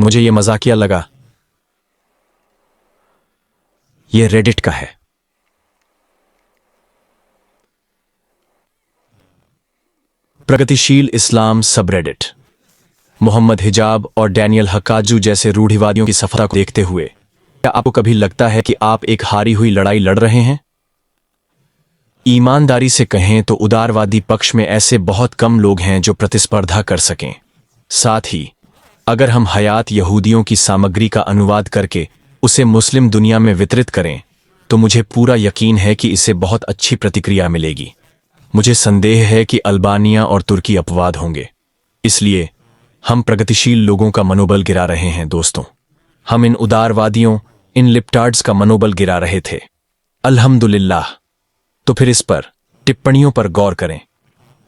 मुझे ये मजाकिया लगा। ये रेडिट का है। प्रगतिशील इस्लाम सबरेडिट। मोहम्मद हिजाब और डैनियल हक्काजू जैसे रूढ़िवादियों की सफलता को देखते हुए क्या आपको कभी लगता है कि आप एक हारी हुई लड़ाई लड़ रहे हैं? ईमानदारी से कहें तो उदारवादी पक्ष में ऐसे बहुत कम लोग हैं जो प्रतिस्पर्धा कर सकें। साथ ही अगर हम हयात यहूदियों की सामग्री का अनुवाद करके उसे मुस्लिम दुनिया में वितरित करें तो मुझे पूरा यकीन है कि इससे बहुत अच्छी प्रतिक्रिया मिलेगी। मुझे संदेह है कि अल्बानिया और तुर्की अपवाद होंगे। इसलिए हम प्रगतिशील लोगों का मनोबल गिरा रहे हैं दोस्तों। हम इन उदारवादियों, इन लिप्टार्ड्स का मनोबल गिरा रहे थे। अल्हम्दुलिल्लाह। तो फिर इस पर टिप्पणियों पर गौर करें।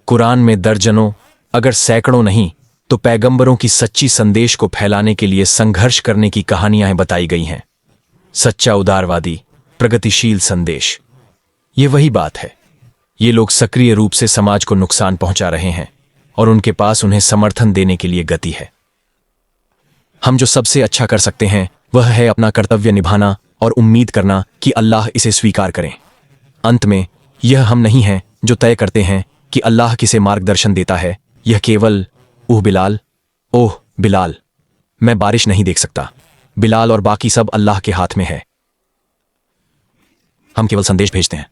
कुरान में दर्जनों, अगर सैकड़ों नहीं तो पैगंबरों की सच्ची संदेश को फैलाने के लिए संघर्ष करने की कहानियां बताई गई हैं। सच्चा उदारवादी, प्रगतिशील संदेश, ये वही बात है। ये लोग सक्रिय रूप से समाज को नुकसान पहुंचा रहे हैं और उनके पास उन्हें समर्थन देने के लिए गति है। हम जो सबसे अच्छा कर सकते हैं वह है अपना कर्तव्य निभाना और उम्मीद करना कि अल्लाह इसे स्वीकार करें। अंत में यह हम नहीं हैं जो तय करते हैं कि अल्लाह किसे मार्गदर्शन देता है। यह केवल ओह बिलाल, मैं बारिश नहीं देख सकता। बिलाल और बाकी सब अल्लाह के हाथ में है। हम केवल संदेश भेजते हैं।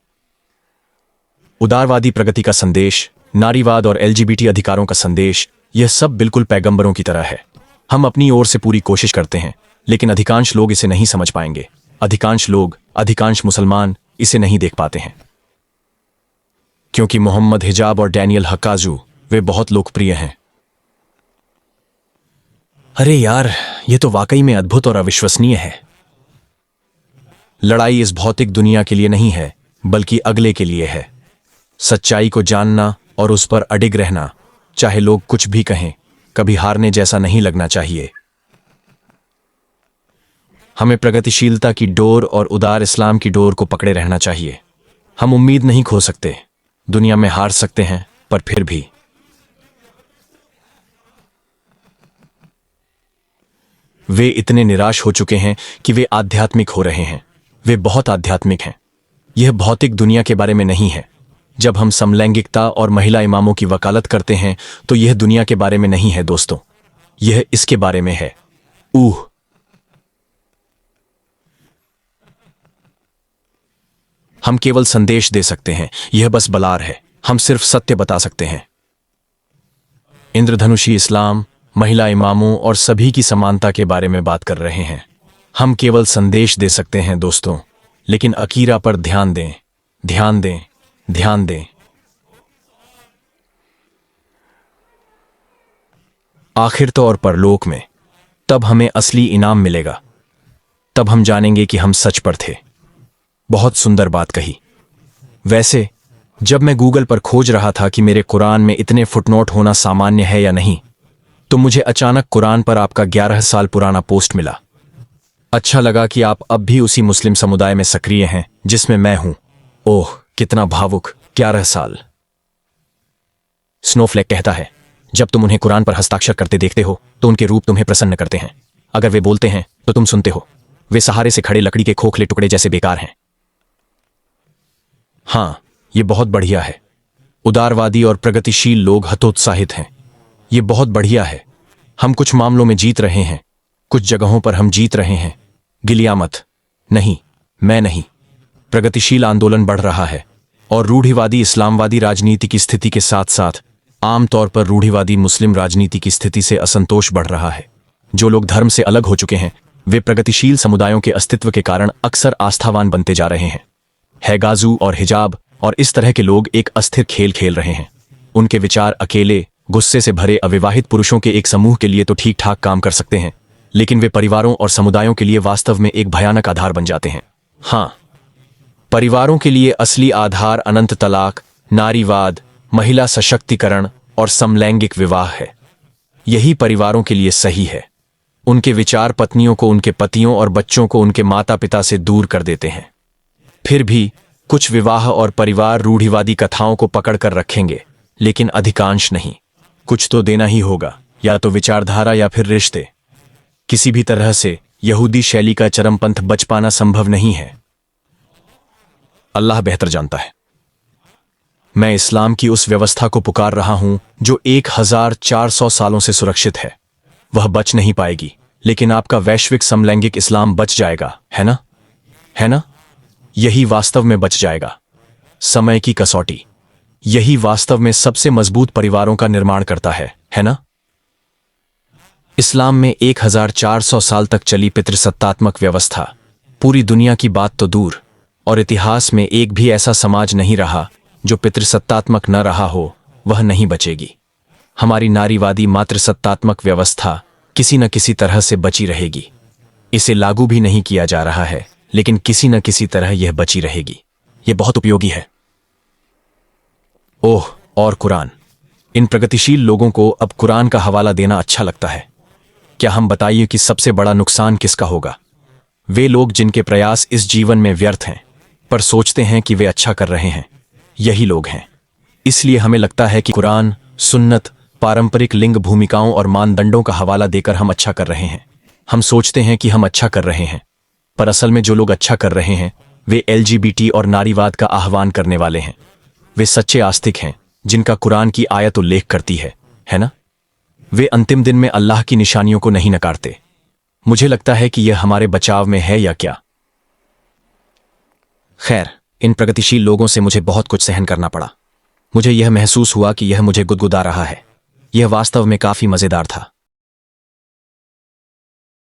उदारवादी प्रगति का संदेश, नारीवाद और एलजीबीटी अधिकारों का संदेश, यह सब बिल्कुल पैगंबरों की तरह है। हम अपनी ओर से पूरी कोशिश करते हैं, लेकिन अधिकांश लोग इसे नहीं समझ पाएंगे। अधिकांश मुसलमान इसे नहीं देख पाते हैं, क्योंकि मोहम्मद हिजाब और डैनियल हक्काजू वे बहुत लोकप्रिय हैं। अरे यार, यह तो वाकई में अद्भुत और अविश्वसनीय है। लड़ाई इस भौतिक दुनिया के लिए नहीं है, बल्कि अगले के लिए है। सच्चाई को जानना और उस पर अडिग रहना, चाहे लोग कुछ भी कहें, कभी हारने जैसा नहीं लगना चाहिए। हमें प्रगतिशीलता की डोर और उदार इस्लाम की डोर को पकड़े रहना चाहिए। हम उम्मीद नहीं खो सकते। दुनिया में हार सकते हैं, पर फिर भी वे इतने निराश हो चुके हैं कि वे आध्यात्मिक हो रहे हैं। वे बहुत आध्यात्मिक हैं। यह भौतिक दुनिया के बारे में नहीं है। जब हम समलैंगिकता और महिला इमामों की वकालत करते हैं तो यह दुनिया के बारे में नहीं है दोस्तों, यह इसके बारे में है। हम केवल संदेश दे सकते हैं, यह बस बलार है। हम सिर्फ सत्य बता सकते हैं। इंद्रधनुषी इस्लाम, महिला इमामों और सभी की समानता के बारे में बात कर रहे हैं। हम केवल संदेश दे सकते हैं दोस्तों, लेकिन अकीरा पर ध्यान दें, ध्यान दें, ध्यान दें। आखिर तौर पर परलोक में तब हमें असली इनाम मिलेगा। तब हम जानेंगे कि हम सच पर थे। बहुत सुंदर बात कही। वैसे जब मैं गूगल पर खोज रहा था कि मेरे कुरान में इतने फुटनोट होना सामान्य है या नहीं, तो मुझे अचानक कुरान पर आपका 11 साल पुराना पोस्ट मिला। अच्छा लगा कि आप अब भी उसी मुस्लिम समुदाय में सक्रिय हैं जिसमें मैं हूं। ओह कितना भावुक, 11 साल। स्नोफ्लेक कहता है, जब तुम उन्हें कुरान पर हस्ताक्षर करते देखते हो तो उनके रूप तुम्हें प्रसन्न करते हैं। अगर वे बोलते हैं तो तुम सुनते हो। वे सहारे से खड़े लकड़ी के खोखले टुकड़े जैसे बेकार हैं। हां, यह बहुत बढ़िया है। उदारवादी और प्रगतिशील लोग हतोत्साहित हैं। यह बहुत बढ़िया है। हम कुछ मामलों में जीत रहे हैं, कुछ जगहों पर हम जीत रहे हैं। गिलिया मत। नहीं, मैं नहीं। प्रगतिशील आंदोलन बढ़ रहा है और रूढ़िवादी इस्लामवादी राजनीति की स्थिति के साथ साथ आमतौर पर रूढ़िवादी मुस्लिम राजनीति की स्थिति से असंतोष बढ़ रहा है। जो लोग धर्म से अलग हो चुके हैं वे प्रगतिशील समुदायों के अस्तित्व के कारण अक्सर आस्थावान बनते जा रहे हैं। हैगाजू और हिजाब और इस तरह के लोग एक अस्थिर खेल खेल रहे हैं। उनके विचार अकेले, गुस्से से भरे अविवाहित पुरुषों के एक समूह के लिए तो ठीक ठाक काम कर सकते हैं, लेकिन वे परिवारों और समुदायों के लिए वास्तव में एक भयानक आधार बन जाते हैं। हाँ, परिवारों के लिए असली आधार अनंत तलाक, नारीवाद, महिला सशक्तिकरण और समलैंगिक विवाह है। यही परिवारों के लिए सही है। उनके विचार पत्नियों को उनके पतियों और बच्चों को उनके माता पिता से दूर कर देते हैं। फिर भी कुछ विवाह और परिवार रूढ़िवादी कथाओं को पकड़ कर रखेंगे, लेकिन अधिकांश नहीं। कुछ तो देना ही होगा, या तो विचारधारा या फिर रिश्ते। किसी भी तरह से यहूदी शैली का चरमपंथ बच पाना संभव नहीं है। अल्लाह बेहतर जानता है। मैं इस्लाम की उस व्यवस्था को पुकार रहा हूं जो 1400 सालों से सुरक्षित है। वह बच नहीं पाएगी, लेकिन आपका वैश्विक समलैंगिक इस्लाम बच जाएगा, है ना? है ना? यही वास्तव में बच जाएगा। समय की कसौटी यही वास्तव में सबसे मजबूत परिवारों का निर्माण करता है ना? इस्लाम में 1400 साल तक चली पितृसत्तात्मक व्यवस्था पूरी दुनिया की बात तो दूर, और इतिहास में एक भी ऐसा समाज नहीं रहा जो पितृसत्तात्मक न रहा हो, वह नहीं बचेगी। हमारी नारीवादी मातृसत्तात्मक व्यवस्था किसी न किसी तरह से बची रहेगी। इसे लागू भी नहीं किया जा रहा है, लेकिन किसी न किसी तरह यह बची रहेगी। यह बहुत उपयोगी है। ओह, और कुरान। इन प्रगतिशील लोगों को अब कुरान का हवाला देना अच्छा लगता है। क्या हम बताइए कि सबसे बड़ा नुकसान किसका होगा? वे लोग जिनके प्रयास इस जीवन में व्यर्थ हैं, पर सोचते हैं कि वे अच्छा कर रहे हैं, यही लोग हैं। इसलिए हमें लगता है कि कुरान, सुन्नत, पारंपरिक लिंग भूमिकाओं और मानदंडों का हवाला देकर हम अच्छा कर रहे हैं। हम सोचते हैं कि हम अच्छा कर रहे हैं, पर असल में जो लोग अच्छा कर रहे हैं वे LGBT और नारीवाद का आह्वान करने वाले हैं। वे सच्चे आस्तिक हैं जिनका कुरान की आयत उल्लेख करती है ना? वे अंतिम दिन में अल्लाह की निशानियों को नहीं नकारते। मुझे लगता है कि यह हमारे बचाव में है या क्या? खैर, इन प्रगतिशील लोगों से मुझे बहुत कुछ सहन करना पड़ा। मुझे यह महसूस हुआ कि यह मुझे गुदगुदा रहा है। यह वास्तव में काफी मजेदार था।